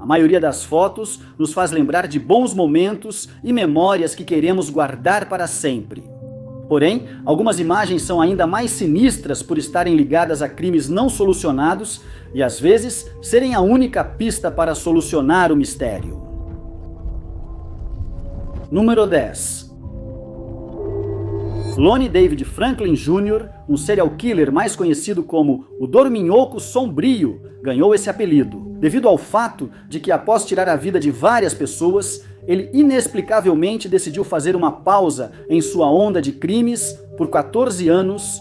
A maioria das fotos nos faz lembrar de bons momentos e memórias que queremos guardar para sempre. Porém, algumas imagens são ainda mais sinistras por estarem ligadas a crimes não solucionados e, às vezes, serem a única pista para solucionar o mistério. Número 10. Lonnie David Franklin Jr., um serial killer mais conhecido como o Dorminhoco Sombrio, ganhou esse apelido, devido ao fato de que, após tirar a vida de várias pessoas, ele inexplicavelmente decidiu fazer uma pausa em sua onda de crimes por 14 anos.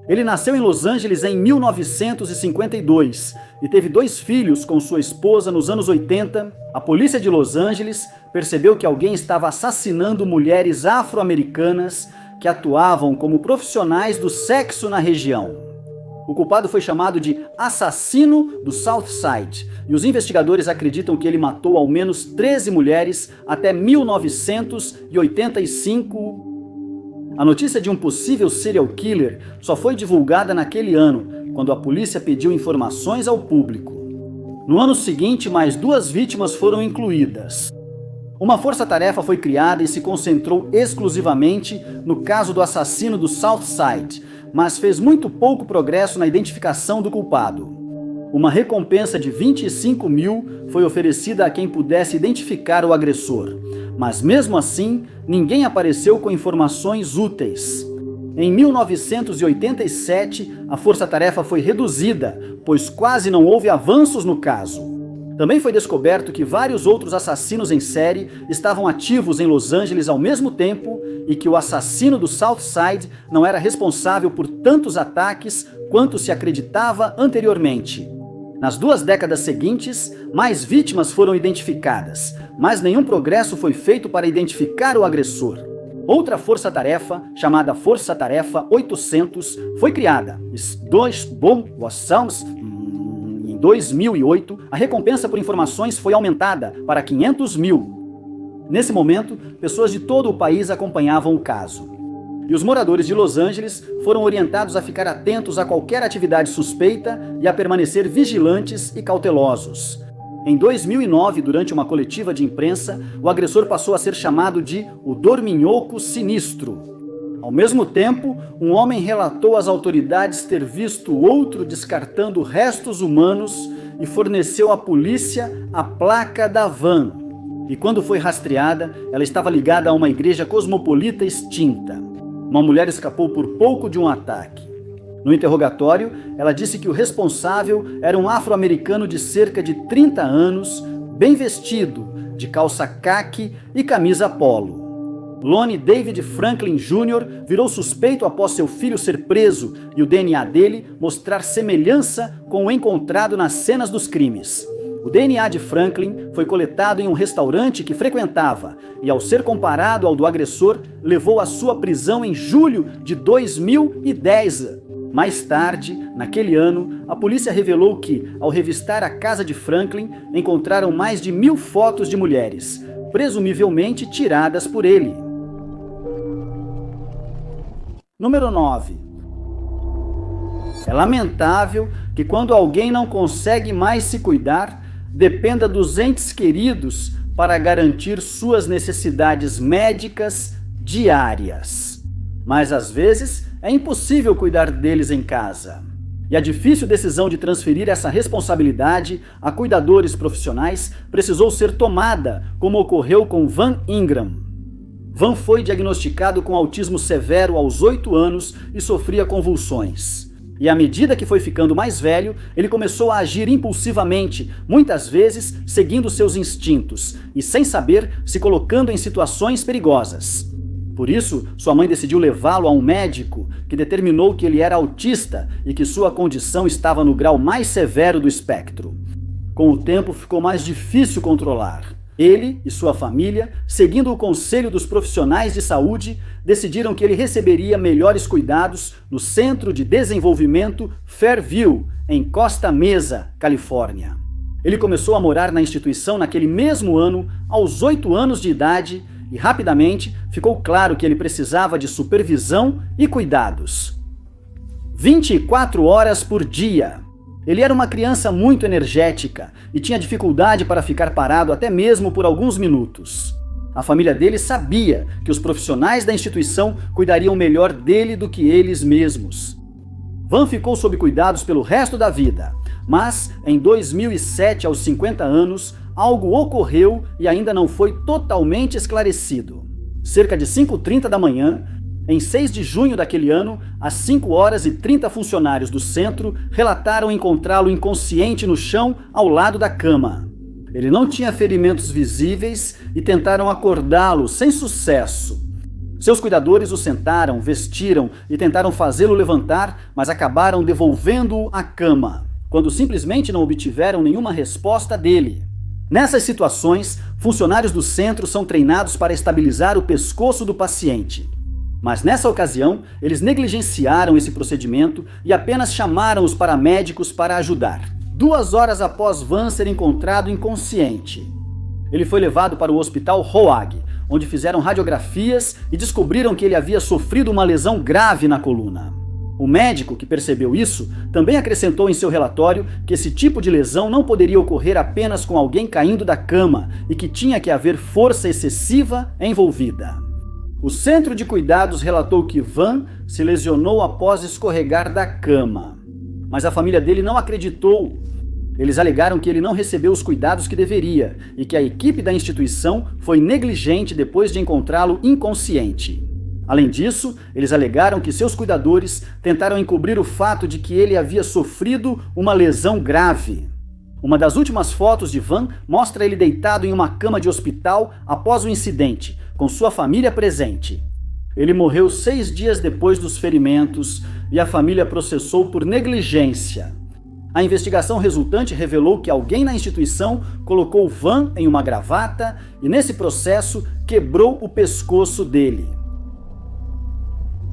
Ele nasceu em Los Angeles em 1952 e teve 2 filhos com sua esposa nos anos 80. A polícia de Los Angeles percebeu que alguém estava assassinando mulheres afro-americanas que atuavam como profissionais do sexo na região. O culpado foi chamado de assassino do South Side e os investigadores acreditam que ele matou ao menos 13 mulheres até 1985. A notícia de um possível serial killer só foi divulgada naquele ano, quando a polícia pediu informações ao público. No ano seguinte, mais 2 vítimas foram incluídas. Uma força-tarefa foi criada e se concentrou exclusivamente no caso do assassino do South Side, mas fez muito pouco progresso na identificação do culpado. Uma recompensa de 25 mil foi oferecida a quem pudesse identificar o agressor, mas mesmo assim, ninguém apareceu com informações úteis. Em 1987, a força-tarefa foi reduzida, pois quase não houve avanços no caso. Também foi descoberto que vários outros assassinos em série estavam ativos em Los Angeles ao mesmo tempo e que o assassino do South Side não era responsável por tantos ataques quanto se acreditava anteriormente. Nas 2 décadas seguintes, mais vítimas foram identificadas, mas nenhum progresso foi feito para identificar o agressor. Outra força-tarefa, chamada Força-Tarefa 800, foi criada. Em 2008, a recompensa por informações foi aumentada para 500 mil. Nesse momento, pessoas de todo o país acompanhavam o caso. E os moradores de Los Angeles foram orientados a ficar atentos a qualquer atividade suspeita e a permanecer vigilantes e cautelosos. Em 2009, durante uma coletiva de imprensa, o agressor passou a ser chamado de o Dorminhoco Sinistro. Ao mesmo tempo, um homem relatou às autoridades ter visto outro descartando restos humanos e forneceu à polícia a placa da van. E quando foi rastreada, ela estava ligada a uma igreja cosmopolita extinta. Uma mulher escapou por pouco de um ataque. No interrogatório, ela disse que o responsável era um afro-americano de cerca de 30 anos, bem vestido, de calça caque e camisa polo. Lonnie David Franklin Jr. virou suspeito após seu filho ser preso e o DNA dele mostrar semelhança com o encontrado nas cenas dos crimes. O DNA de Franklin foi coletado em um restaurante que frequentava e, ao ser comparado ao do agressor, levou à sua prisão em julho de 2010. Mais tarde, naquele ano, a polícia revelou que, ao revistar a casa de Franklin, encontraram mais de 1000 fotos de mulheres, presumivelmente tiradas por ele. Número 9. É lamentável que quando alguém não consegue mais se cuidar, dependa dos entes queridos para garantir suas necessidades médicas diárias. Mas às vezes é impossível cuidar deles em casa. E a difícil decisão de transferir essa responsabilidade a cuidadores profissionais precisou ser tomada, como ocorreu com Van Ingram. Van foi diagnosticado com autismo severo aos 8 anos e sofria convulsões. E à medida que foi ficando mais velho, ele começou a agir impulsivamente, muitas vezes seguindo seus instintos e sem saber se colocando em situações perigosas. Por isso, sua mãe decidiu levá-lo a um médico que determinou que ele era autista e que sua condição estava no grau mais severo do espectro. Com o tempo, ficou mais difícil controlar. Ele e sua família, seguindo o conselho dos profissionais de saúde, decidiram que ele receberia melhores cuidados no Centro de Desenvolvimento Fairview, em Costa Mesa, Califórnia. Ele começou a morar na instituição naquele mesmo ano, aos 8 anos de idade, e rapidamente ficou claro que ele precisava de supervisão e cuidados. 24 horas por dia. Ele era uma criança muito energética e tinha dificuldade para ficar parado até mesmo por alguns minutos. A família dele sabia que os profissionais da instituição cuidariam melhor dele do que eles mesmos. Van ficou sob cuidados pelo resto da vida, mas em 2007, aos 50 anos, algo ocorreu e ainda não foi totalmente esclarecido. Cerca de 5h30 da manhã, em 6 de junho daquele ano, às 5h30 funcionários do centro relataram encontrá-lo inconsciente no chão ao lado da cama. Ele não tinha ferimentos visíveis e tentaram acordá-lo sem sucesso. Seus cuidadores o sentaram, vestiram e tentaram fazê-lo levantar, mas acabaram devolvendo-o à cama, quando simplesmente não obtiveram nenhuma resposta dele. Nessas situações, funcionários do centro são treinados para estabilizar o pescoço do paciente. Mas nessa ocasião, eles negligenciaram esse procedimento e apenas chamaram os paramédicos para ajudar. 2 horas após Van ser encontrado inconsciente, ele foi levado para o hospital Hoag, onde fizeram radiografias e descobriram que ele havia sofrido uma lesão grave na coluna. O médico que percebeu isso também acrescentou em seu relatório que esse tipo de lesão não poderia ocorrer apenas com alguém caindo da cama e que tinha que haver força excessiva envolvida. O centro de cuidados relatou que Van se lesionou após escorregar da cama, mas a família dele não acreditou. Eles alegaram que ele não recebeu os cuidados que deveria e que a equipe da instituição foi negligente depois de encontrá-lo inconsciente. Além disso, eles alegaram que seus cuidadores tentaram encobrir o fato de que ele havia sofrido uma lesão grave. Uma das últimas fotos de Van mostra ele deitado em uma cama de hospital após o incidente, com sua família presente. Ele morreu 6 dias depois dos ferimentos e a família processou por negligência. A investigação resultante revelou que alguém na instituição colocou Van em uma gravata e, nesse processo, quebrou o pescoço dele.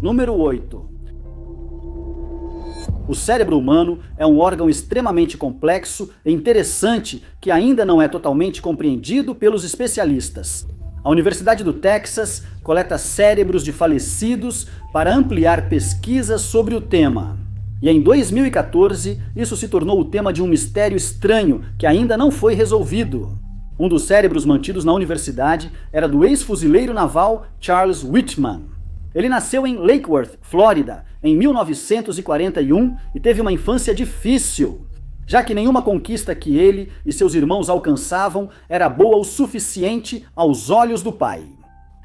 Número 8. O cérebro humano é um órgão extremamente complexo e interessante que ainda não é totalmente compreendido pelos especialistas. A Universidade do Texas coleta cérebros de falecidos para ampliar pesquisas sobre o tema. E em 2014, isso se tornou o tema de um mistério estranho que ainda não foi resolvido. Um dos cérebros mantidos na universidade era do ex-fuzileiro naval Charles Whitman. Ele nasceu em Lake Worth, Flórida, em 1941 e teve uma infância difícil, já que nenhuma conquista que ele e seus irmãos alcançavam era boa o suficiente aos olhos do pai.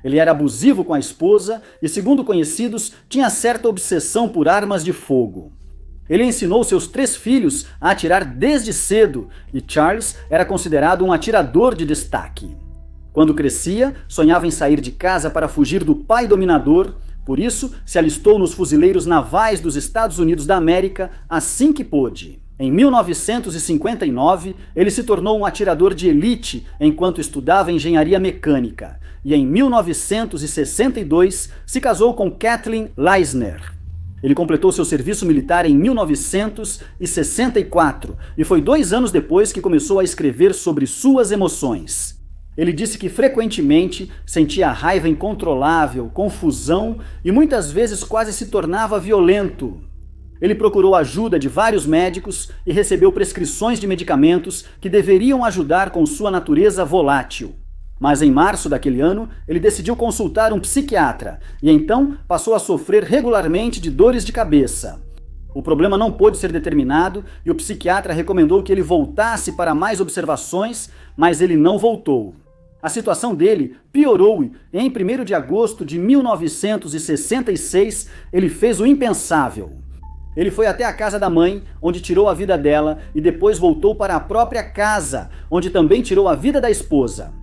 Ele era abusivo com a esposa e, segundo conhecidos, tinha certa obsessão por armas de fogo. Ele ensinou seus 3 filhos a atirar desde cedo e Charles era considerado um atirador de destaque. Quando crescia, sonhava em sair de casa para fugir do pai dominador, por isso se alistou nos fuzileiros navais dos Estados Unidos da América assim que pôde. Em 1959, ele se tornou um atirador de elite enquanto estudava engenharia mecânica e em 1962 se casou com Kathleen Leisner. Ele completou seu serviço militar em 1964 e foi 2 anos depois que começou a escrever sobre suas emoções. Ele disse que frequentemente sentia raiva incontrolável, confusão e muitas vezes quase se tornava violento. Ele procurou ajuda de vários médicos e recebeu prescrições de medicamentos que deveriam ajudar com sua natureza volátil. Mas em março daquele ano, ele decidiu consultar um psiquiatra e então passou a sofrer regularmente de dores de cabeça. O problema não pôde ser determinado e o psiquiatra recomendou que ele voltasse para mais observações, mas ele não voltou. A situação dele piorou e em 1º de agosto de 1966 ele fez o impensável. Ele foi até a casa da mãe, onde tirou a vida dela e depois voltou para a própria casa, onde também tirou a vida da esposa.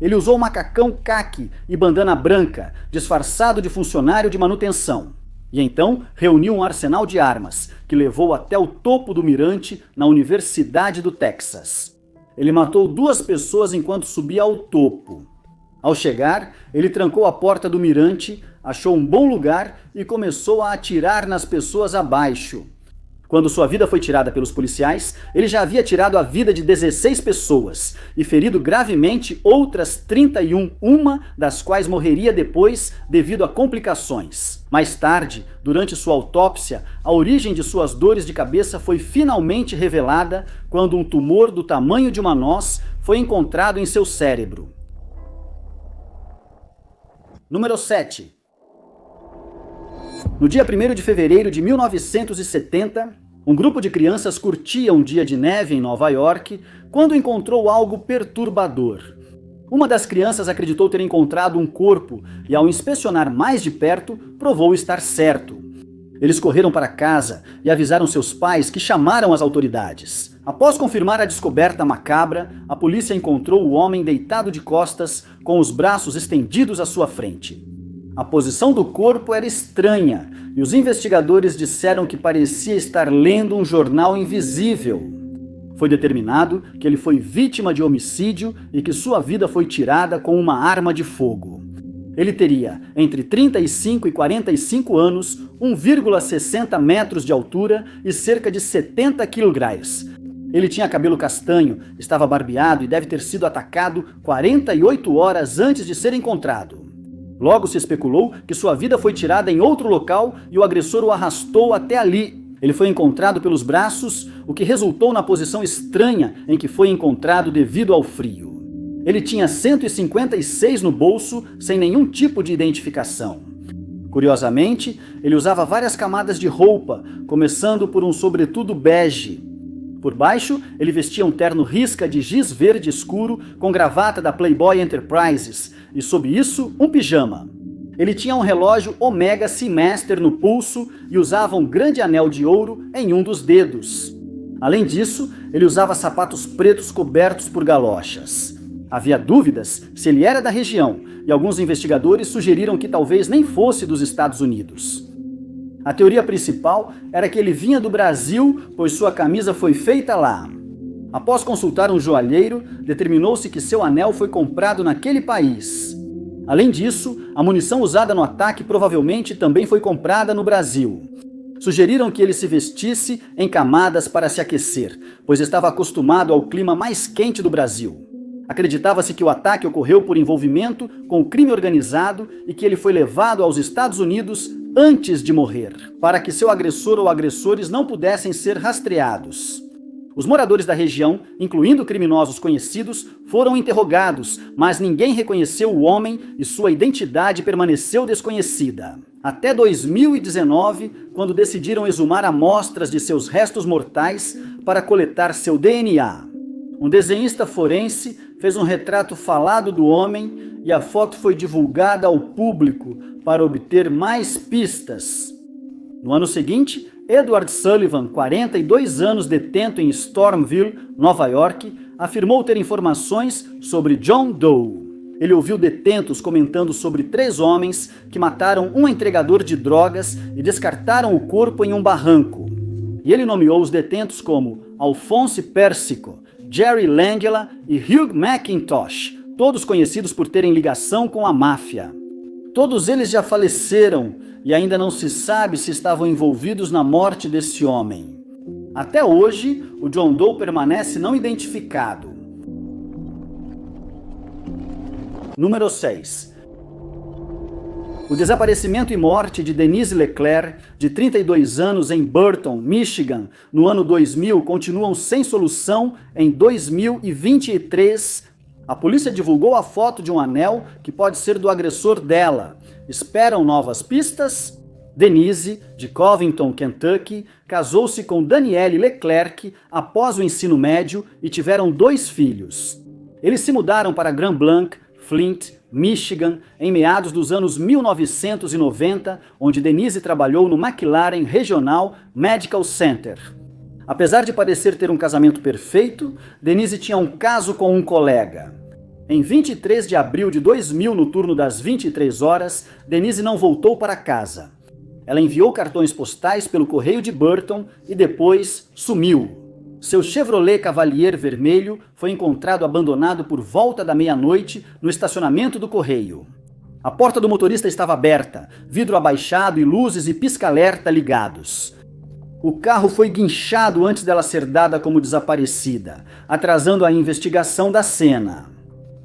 Ele usou macacão caqui e bandana branca, disfarçado de funcionário de manutenção. E então reuniu um arsenal de armas, que levou até o topo do mirante na Universidade do Texas. Ele matou 2 pessoas enquanto subia ao topo. Ao chegar, ele trancou a porta do mirante, achou um bom lugar e começou a atirar nas pessoas abaixo. Quando sua vida foi tirada pelos policiais, ele já havia tirado a vida de 16 pessoas e ferido gravemente outras 31, uma das quais morreria depois devido a complicações. Mais tarde, durante sua autópsia, a origem de suas dores de cabeça foi finalmente revelada quando um tumor do tamanho de uma noz foi encontrado em seu cérebro. Número 7. No dia 1º de fevereiro de 1970, um grupo de crianças curtia um dia de neve em Nova York quando encontrou algo perturbador. Uma das crianças acreditou ter encontrado um corpo e, ao inspecionar mais de perto, provou estar certo. Eles correram para casa e avisaram seus pais, que chamaram as autoridades. Após confirmar a descoberta macabra, a polícia encontrou o homem deitado de costas, com os braços estendidos à sua frente. A posição do corpo era estranha e os investigadores disseram que parecia estar lendo um jornal invisível. Foi determinado que ele foi vítima de homicídio e que sua vida foi tirada com uma arma de fogo. Ele teria entre 35 e 45 anos, 1,60 metros de altura e cerca de 70 quilos. Ele tinha cabelo castanho, estava barbeado e deve ter sido atacado 48 horas antes de ser encontrado. Logo se especulou que sua vida foi tirada em outro local e o agressor o arrastou até ali. Ele foi encontrado pelos braços, o que resultou na posição estranha em que foi encontrado devido ao frio. Ele tinha 156 no bolso, sem nenhum tipo de identificação. Curiosamente, ele usava várias camadas de roupa, começando por um sobretudo bege. Por baixo, ele vestia um terno risca de giz verde escuro com gravata da Playboy Enterprises e, sob isso, um pijama. Ele tinha um relógio Omega Seamaster no pulso e usava um grande anel de ouro em um dos dedos. Além disso, ele usava sapatos pretos cobertos por galochas. Havia dúvidas se ele era da região e alguns investigadores sugeriram que talvez nem fosse dos Estados Unidos. A teoria principal era que ele vinha do Brasil, pois sua camisa foi feita lá. Após consultar um joalheiro, determinou-se que seu anel foi comprado naquele país. Além disso, a munição usada no ataque provavelmente também foi comprada no Brasil. Sugeriram que ele se vestisse em camadas para se aquecer, pois estava acostumado ao clima mais quente do Brasil. Acreditava-se que o ataque ocorreu por envolvimento com o crime organizado e que ele foi levado aos Estados Unidos antes de morrer, para que seu agressor ou agressores não pudessem ser rastreados. Os moradores da região, incluindo criminosos conhecidos, foram interrogados, mas ninguém reconheceu o homem e sua identidade permaneceu desconhecida. Até 2019, quando decidiram exumar amostras de seus restos mortais para coletar seu DNA. Um desenhista forense fez um retrato falado do homem e a foto foi divulgada ao público para obter mais pistas. No ano seguinte, Edward Sullivan, 42 anos, detento em Stormville, Nova York, afirmou ter informações sobre John Doe. Ele ouviu detentos comentando sobre 3 homens que mataram um entregador de drogas e descartaram o corpo em um barranco. E ele nomeou os detentos como Alphonse Persico, Jerry Langella e Hugh McIntosh, todos conhecidos por terem ligação com a máfia. Todos eles já faleceram e ainda não se sabe se estavam envolvidos na morte desse homem. Até hoje, o John Doe permanece não identificado. Número 6. O desaparecimento e morte de Denise Leclerc, de 32 anos, em Burton, Michigan, no ano 2000, continuam sem solução em 2023. A polícia divulgou a foto de um anel que pode ser do agressor dela. Esperam novas pistas? Denise, de Covington, Kentucky, casou-se com Danielle Leclerc após o ensino médio e tiveram 2 filhos. Eles se mudaram para Grand Blanc, Flint, Michigan, em meados dos anos 1990, onde Denise trabalhou no McLaren Regional Medical Center. Apesar de parecer ter um casamento perfeito, Denise tinha um caso com um colega. Em 23 de abril de 2000, no turno das 23 horas, Denise não voltou para casa. Ela enviou cartões postais pelo correio de Burton e depois sumiu. Seu Chevrolet Cavalier vermelho foi encontrado abandonado por volta da meia-noite no estacionamento do correio. A porta do motorista estava aberta, vidro abaixado e luzes e pisca-alerta ligados. O carro foi guinchado antes dela ser dada como desaparecida, atrasando a investigação da cena.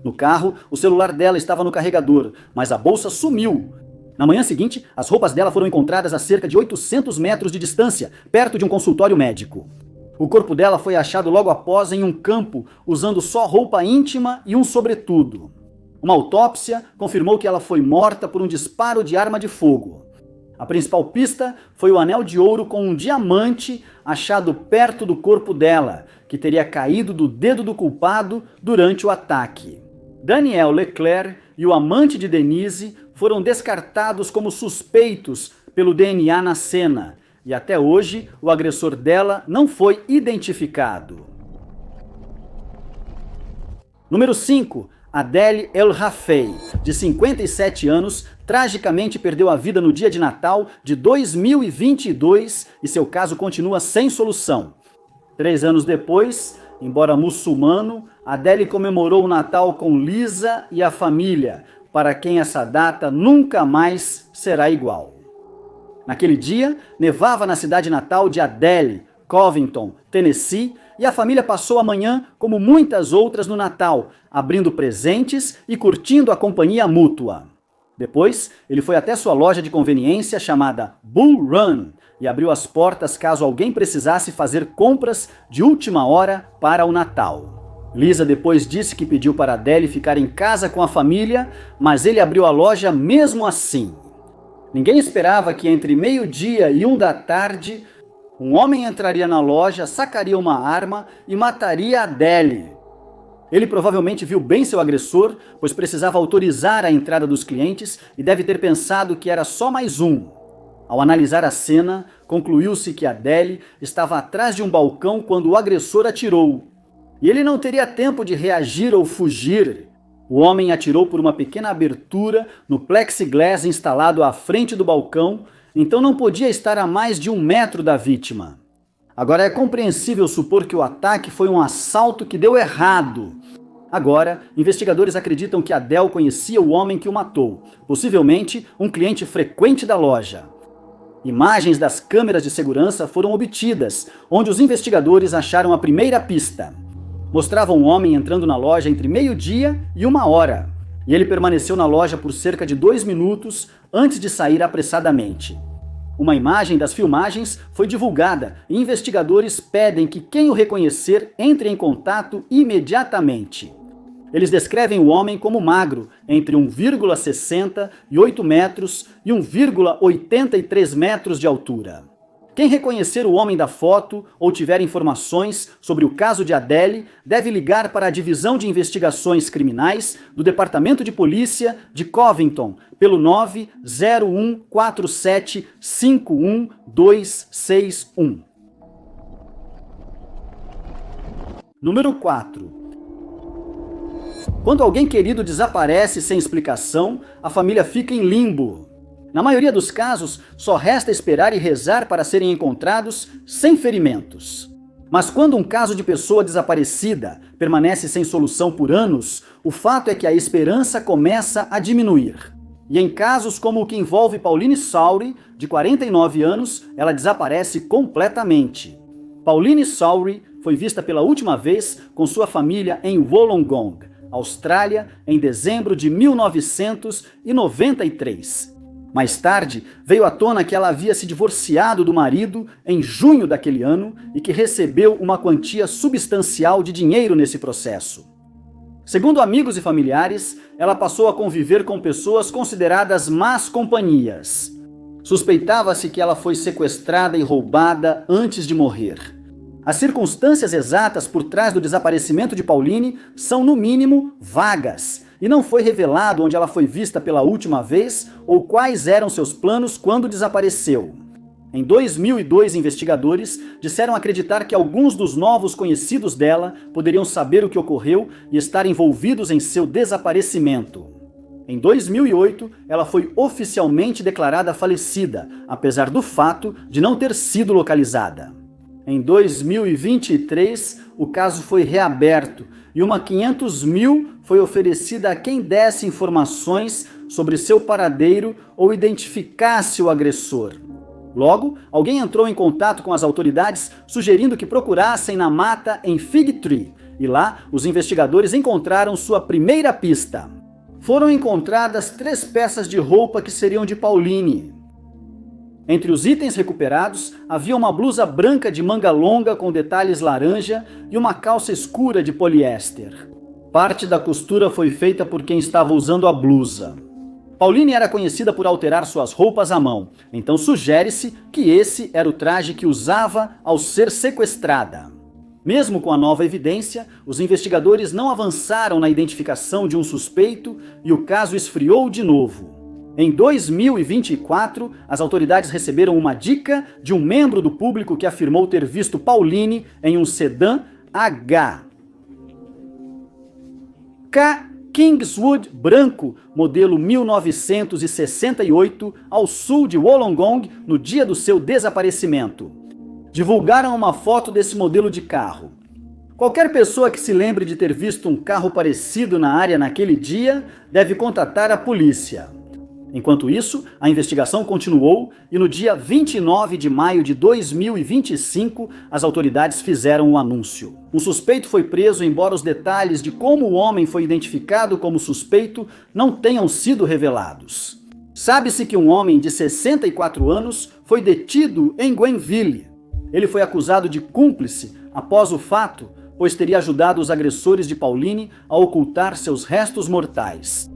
No carro, o celular dela estava no carregador, mas a bolsa sumiu. Na manhã seguinte, as roupas dela foram encontradas a cerca de 800 metros de distância, perto de um consultório médico. O corpo dela foi achado logo após em um campo, usando só roupa íntima e um sobretudo. Uma autópsia confirmou que ela foi morta por um disparo de arma de fogo. A principal pista foi o anel de ouro com um diamante achado perto do corpo dela, que teria caído do dedo do culpado durante o ataque. Daniel Leclerc e o amante de Denise foram descartados como suspeitos pelo DNA na cena, e até hoje o agressor dela não foi identificado. Número 5. Adele El Rafey, de 57 anos, tragicamente perdeu a vida no dia de Natal de 2022 e seu caso continua sem solução. 3 anos depois, embora muçulmano, Adele comemorou o Natal com Lisa e a família, para quem essa data nunca mais será igual. Naquele dia, nevava na cidade natal de Adele, Covington, Tennessee, e a família passou a manhã como muitas outras no Natal, abrindo presentes e curtindo a companhia mútua. Depois, ele foi até sua loja de conveniência chamada Bull Run e abriu as portas caso alguém precisasse fazer compras de última hora para o Natal. Lisa depois disse que pediu para Adele ficar em casa com a família, mas ele abriu a loja mesmo assim. Ninguém esperava que entre meio-dia e 1 da tarde, um homem entraria na loja, sacaria uma arma e mataria Adele. Ele provavelmente viu bem seu agressor, pois precisava autorizar a entrada dos clientes e deve ter pensado que era só mais um. Ao analisar a cena, concluiu-se que Adele estava atrás de um balcão quando o agressor atirou. E ele não teria tempo de reagir ou fugir. O homem atirou por uma pequena abertura no plexiglass instalado à frente do balcão, então não podia estar a mais de 1 metro da vítima. Agora é compreensível supor que o ataque foi um assalto que deu errado. Agora, investigadores acreditam que Adele conhecia o homem que o matou, possivelmente um cliente frequente da loja. Imagens das câmeras de segurança foram obtidas, onde os investigadores acharam a primeira pista. Mostrava um homem entrando na loja entre meio-dia e 1 hora, e ele permaneceu na loja por cerca de 2 minutos antes de sair apressadamente. Uma imagem das filmagens foi divulgada e investigadores pedem que quem o reconhecer entre em contato imediatamente. Eles descrevem o homem como magro, entre 1,60 e 8 metros e 1,83 metros de altura. Quem reconhecer o homem da foto ou tiver informações sobre o caso de Adele deve ligar para a Divisão de Investigações Criminais do Departamento de Polícia de Covington pelo 90147-51261. Número 4. Quando alguém querido desaparece sem explicação, a família fica em limbo. Na maioria dos casos, só resta esperar e rezar para serem encontrados sem ferimentos. Mas quando um caso de pessoa desaparecida permanece sem solução por anos, o fato é que a esperança começa a diminuir. E em casos como o que envolve Pauline Sowry, de 49 anos, ela desaparece completamente. Pauline Sowry foi vista pela última vez com sua família em Wollongong, Austrália, em dezembro de 1993. Mais tarde, veio à tona que ela havia se divorciado do marido em junho daquele ano e que recebeu uma quantia substancial de dinheiro nesse processo. Segundo amigos e familiares, ela passou a conviver com pessoas consideradas más companhias. Suspeitava-se que ela foi sequestrada e roubada antes de morrer. As circunstâncias exatas por trás do desaparecimento de Pauline são, no mínimo, vagas, e não foi revelado onde ela foi vista pela última vez ou quais eram seus planos quando desapareceu. Em 2002, investigadores disseram acreditar que alguns dos novos conhecidos dela poderiam saber o que ocorreu e estar envolvidos em seu desaparecimento. Em 2008, ela foi oficialmente declarada falecida, apesar do fato de não ter sido localizada. Em 2023, o caso foi reaberto e uma 500 mil foi oferecida a quem desse informações sobre seu paradeiro ou identificasse o agressor. Logo, alguém entrou em contato com as autoridades sugerindo que procurassem na mata em Fig Tree, e lá os investigadores encontraram sua primeira pista. Foram encontradas 3 peças de roupa que seriam de Pauline. Entre os itens recuperados, havia uma blusa branca de manga longa com detalhes laranja e uma calça escura de poliéster. Parte da costura foi feita por quem estava usando a blusa. Pauline era conhecida por alterar suas roupas à mão, então sugere-se que esse era o traje que usava ao ser sequestrada. Mesmo com a nova evidência, os investigadores não avançaram na identificação de um suspeito e o caso esfriou de novo. Em 2024, as autoridades receberam uma dica de um membro do público que afirmou ter visto Pauline em um sedã H. Kingswood branco, modelo 1968, ao sul de Wollongong, no dia do seu desaparecimento. Divulgaram uma foto desse modelo de carro. Qualquer pessoa que se lembre de ter visto um carro parecido na área naquele dia deve contatar a polícia. Enquanto isso, a investigação continuou e no dia 29 de maio de 2025, as autoridades fizeram um anúncio. Um suspeito foi preso, embora os detalhes de como o homem foi identificado como suspeito não tenham sido revelados. Sabe-se que um homem de 64 anos foi detido em Gwenville. Ele foi acusado de cúmplice após o fato, pois teria ajudado os agressores de Pauline a ocultar seus restos mortais.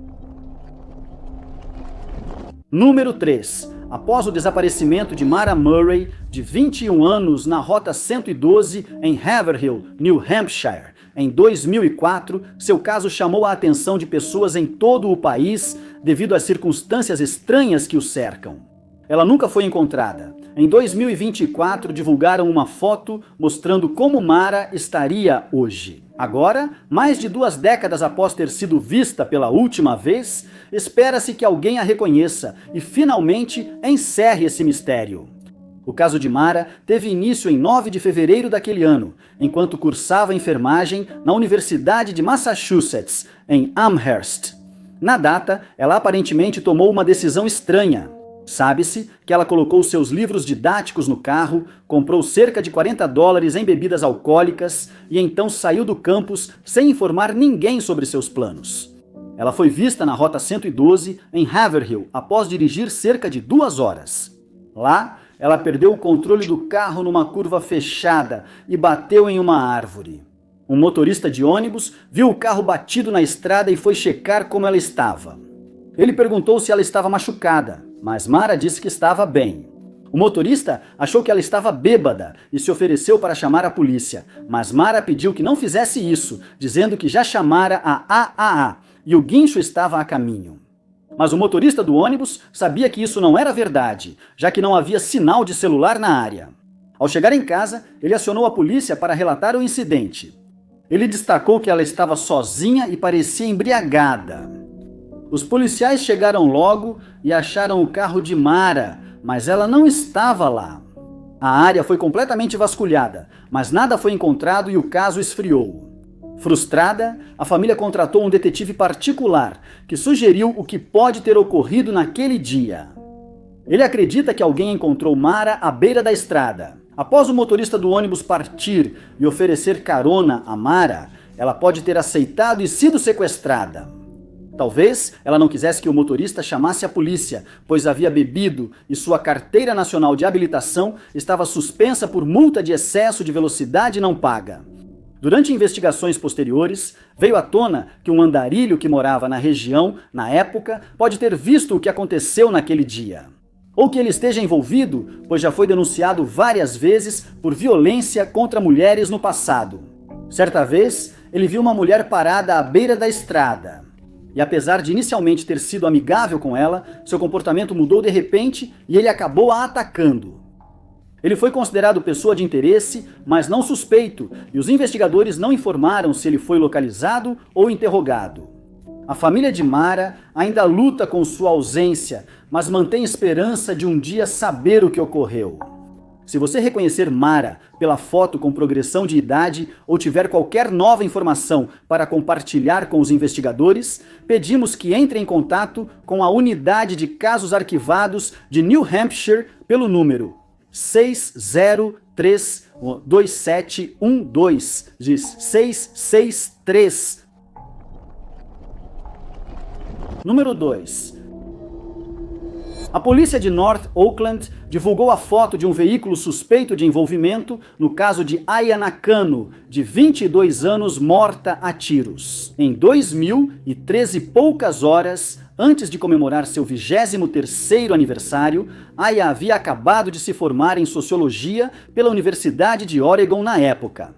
Número 3. Após o desaparecimento de Mara Murray, de 21 anos, na Rota 112 em Haverhill, New Hampshire, em 2004, seu caso chamou a atenção de pessoas em todo o país devido às circunstâncias estranhas que o cercam. Ela nunca foi encontrada. Em 2024, divulgaram uma foto mostrando como Mara estaria hoje. Agora, mais de 2 décadas após ter sido vista pela última vez, espera-se que alguém a reconheça e finalmente encerre esse mistério. O caso de Mara teve início em 9 de fevereiro daquele ano, enquanto cursava enfermagem na Universidade de Massachusetts, em Amherst. Na data, ela aparentemente tomou uma decisão estranha. Sabe-se que ela colocou seus livros didáticos no carro, comprou cerca de $40 em bebidas alcoólicas e então saiu do campus sem informar ninguém sobre seus planos. Ela foi vista na Rota 112 em Haverhill após dirigir cerca de 2 horas. Lá, ela perdeu o controle do carro numa curva fechada e bateu em uma árvore. Um motorista de ônibus viu o carro batido na estrada e foi checar como ela estava. Ele perguntou se ela estava machucada, mas Mara disse que estava bem. O motorista achou que ela estava bêbada e se ofereceu para chamar a polícia, mas Mara pediu que não fizesse isso, dizendo que já chamara a AAA e o guincho estava a caminho. Mas o motorista do ônibus sabia que isso não era verdade, já que não havia sinal de celular na área. Ao chegar em casa, ele acionou a polícia para relatar o incidente. Ele destacou que ela estava sozinha e parecia embriagada. Os policiais chegaram logo e acharam o carro de Mara, mas ela não estava lá. A área foi completamente vasculhada, mas nada foi encontrado e o caso esfriou. Frustrada, a família contratou um detetive particular que sugeriu o que pode ter ocorrido naquele dia. Ele acredita que alguém encontrou Mara à beira da estrada. Após o motorista do ônibus partir e oferecer carona a Mara, ela pode ter aceitado e sido sequestrada. Talvez ela não quisesse que o motorista chamasse a polícia, pois havia bebido e sua carteira nacional de habilitação estava suspensa por multa de excesso de velocidade não paga. Durante investigações posteriores, veio à tona que um andarilho que morava na região, na época, pode ter visto o que aconteceu naquele dia. Ou que ele esteja envolvido, pois já foi denunciado várias vezes por violência contra mulheres no passado. Certa vez, ele viu uma mulher parada à beira da estrada. E apesar de inicialmente ter sido amigável com ela, seu comportamento mudou de repente e ele acabou a atacando. Ele foi considerado pessoa de interesse, mas não suspeito, e os investigadores não informaram se ele foi localizado ou interrogado. A família de Mara ainda luta com sua ausência, mas mantém esperança de um dia saber o que ocorreu. Se você reconhecer Mara pela foto com progressão de idade ou tiver qualquer nova informação para compartilhar com os investigadores, pedimos que entre em contato com a Unidade de Casos Arquivados de New Hampshire pelo número 6032712, diz 663. Número 2. A polícia de North Oakland divulgou a foto de um veículo suspeito de envolvimento no caso de Aya Nakano, de 22 anos, morta a tiros. Em 2013 poucas horas, antes de comemorar seu 23º aniversário, Aya havia acabado de se formar em Sociologia pela Universidade de Oregon na época.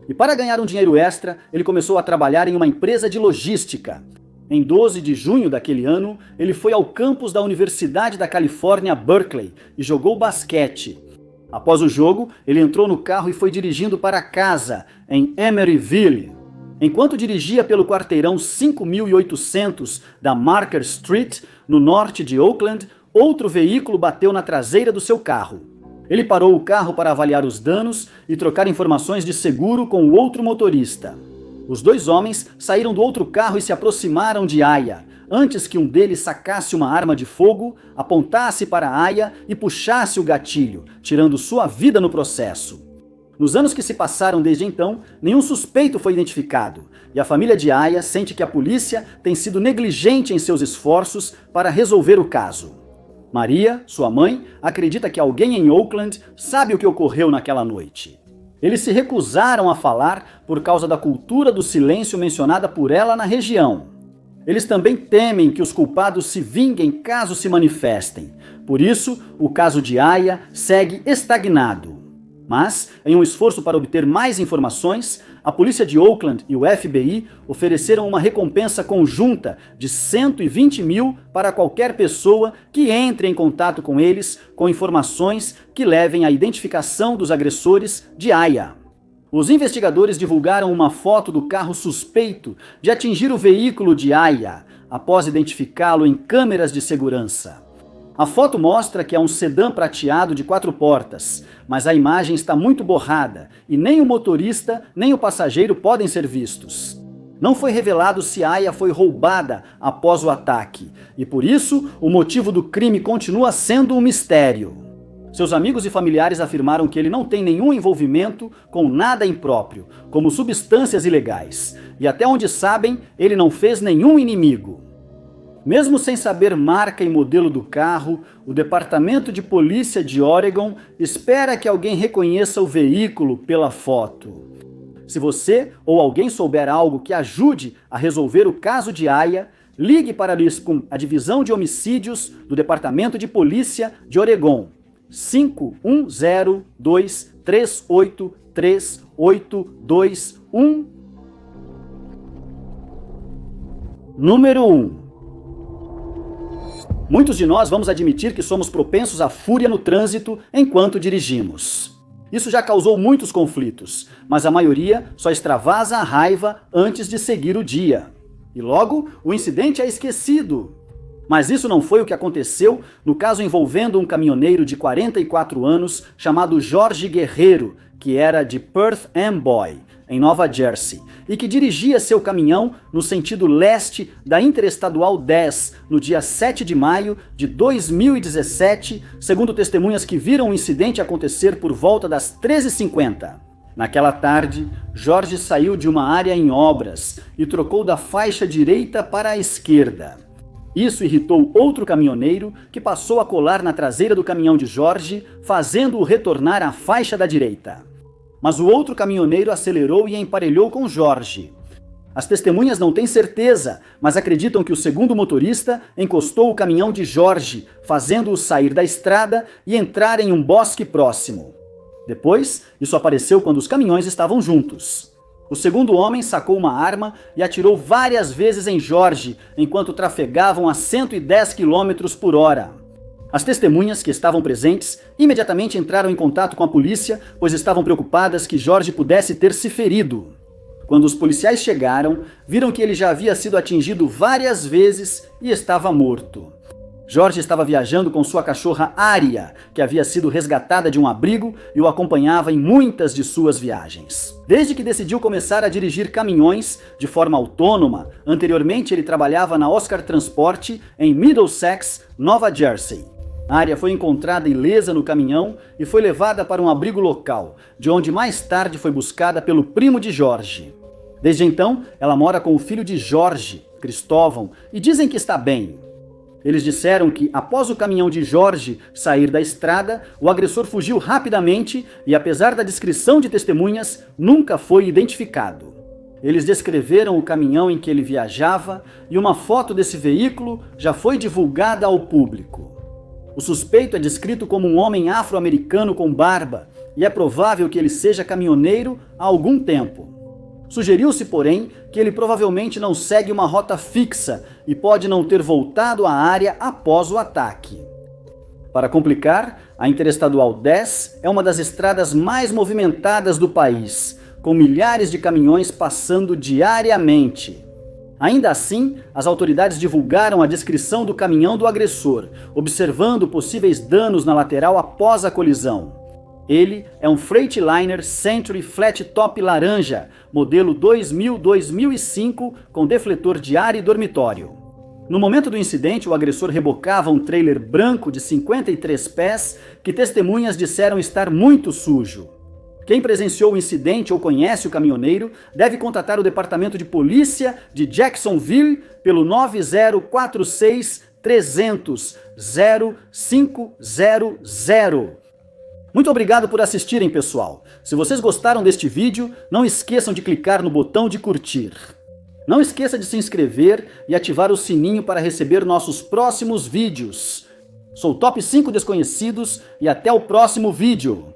E para ganhar um dinheiro extra, ele começou a trabalhar em uma empresa de logística. Em 12 de junho daquele ano, ele foi ao campus da Universidade da Califórnia, Berkeley, e jogou basquete. Após o jogo, ele entrou no carro e foi dirigindo para casa, em Emeryville. Enquanto dirigia pelo quarteirão 5800 da Marker Street, no norte de Oakland, outro veículo bateu na traseira do seu carro. Ele parou o carro para avaliar os danos e trocar informações de seguro com o outro motorista. Os dois homens saíram do outro carro e se aproximaram de Aya, antes que um deles sacasse uma arma de fogo, apontasse para Aya e puxasse o gatilho, tirando sua vida no processo. Nos anos que se passaram desde então, nenhum suspeito foi identificado, e a família de Aya sente que a polícia tem sido negligente em seus esforços para resolver o caso. Maria, sua mãe, acredita que alguém em Oakland sabe o que ocorreu naquela noite. Eles se recusaram a falar por causa da cultura do silêncio mencionada por ela na região. Eles também temem que os culpados se vinguem caso se manifestem. Por isso, o caso de Aya segue estagnado. Mas, em um esforço para obter mais informações, a polícia de Oakland e o FBI ofereceram uma recompensa conjunta de 120 mil para qualquer pessoa que entre em contato com eles com informações que levem à identificação dos agressores de Aya. Os investigadores divulgaram uma foto do carro suspeito de atingir o veículo de Aya, após identificá-lo em câmeras de segurança. A foto mostra que é um sedã prateado de 4 portas, mas a imagem está muito borrada e nem o motorista nem o passageiro podem ser vistos. Não foi revelado se Aya foi roubada após o ataque, e por isso o motivo do crime continua sendo um mistério. Seus amigos e familiares afirmaram que ele não tem nenhum envolvimento com nada impróprio, como substâncias ilegais, e até onde sabem, ele não fez nenhum inimigo. Mesmo sem saber marca e modelo do carro, o Departamento de Polícia de Oregon espera que alguém reconheça o veículo pela foto. Se você ou alguém souber algo que ajude a resolver o caso de Aya, ligue para a Divisão de Homicídios do Departamento de Polícia de Oregon, 510-238-3821. Número 1. Muitos de nós vamos admitir que somos propensos à fúria no trânsito enquanto dirigimos. Isso já causou muitos conflitos, mas a maioria só extravasa a raiva antes de seguir o dia. E logo, o incidente é esquecido. Mas isso não foi o que aconteceu no caso envolvendo um caminhoneiro de 44 anos chamado Jorge Guerreiro, que era de Perth Amboy, em Nova Jersey, e que dirigia seu caminhão no sentido leste da Interestadual 10 no dia 7 de maio de 2017, segundo testemunhas que viram o incidente acontecer por volta das 13h50. Naquela tarde, Jorge saiu de uma área em obras e trocou da faixa direita para a esquerda. Isso irritou outro caminhoneiro que passou a colar na traseira do caminhão de Jorge, fazendo-o retornar à faixa da direita. Mas o outro caminhoneiro acelerou e emparelhou com Jorge. As testemunhas não têm certeza, mas acreditam que o segundo motorista encostou o caminhão de Jorge, fazendo-o sair da estrada e entrar em um bosque próximo. Depois, isso apareceu quando os caminhões estavam juntos. O segundo homem sacou uma arma e atirou várias vezes em Jorge, enquanto trafegavam a 110 km por hora. As testemunhas que estavam presentes imediatamente entraram em contato com a polícia, pois estavam preocupadas que Jorge pudesse ter se ferido. Quando os policiais chegaram, viram que ele já havia sido atingido várias vezes e estava morto. Jorge estava viajando com sua cachorra Ária, que havia sido resgatada de um abrigo e o acompanhava em muitas de suas viagens. Desde que decidiu começar a dirigir caminhões de forma autônoma, anteriormente ele trabalhava na Oscar Transporte em Middlesex, Nova Jersey. Ária foi encontrada ilesa no caminhão e foi levada para um abrigo local, de onde mais tarde foi buscada pelo primo de Jorge. Desde então, ela mora com o filho de Jorge, Cristóvão, e dizem que está bem. Eles disseram que, após o caminhão de Jorge sair da estrada, o agressor fugiu rapidamente e, apesar da descrição de testemunhas, nunca foi identificado. Eles descreveram o caminhão em que ele viajava e uma foto desse veículo já foi divulgada ao público. O suspeito é descrito como um homem afro-americano com barba e é provável que ele seja caminhoneiro há algum tempo. Sugeriu-se, porém, que ele provavelmente não segue uma rota fixa e pode não ter voltado à área após o ataque. Para complicar, a Interestadual 10 é uma das estradas mais movimentadas do país, com milhares de caminhões passando diariamente. Ainda assim, as autoridades divulgaram a descrição do caminhão do agressor, observando possíveis danos na lateral após a colisão. Ele é um Freightliner Century Flat Top laranja, modelo 2000-2005, com defletor de ar e dormitório. No momento do incidente, o agressor rebocava um trailer branco de 53 pés, que testemunhas disseram estar muito sujo. Quem presenciou o incidente ou conhece o caminhoneiro deve contatar o Departamento de Polícia de Jacksonville pelo 9046 300 0500. Muito obrigado por assistirem, pessoal. Se vocês gostaram deste vídeo, não esqueçam de clicar no botão de curtir. Não esqueça de se inscrever e ativar o sininho para receber nossos próximos vídeos. Sou o Top 5 Desconhecidos e até o próximo vídeo.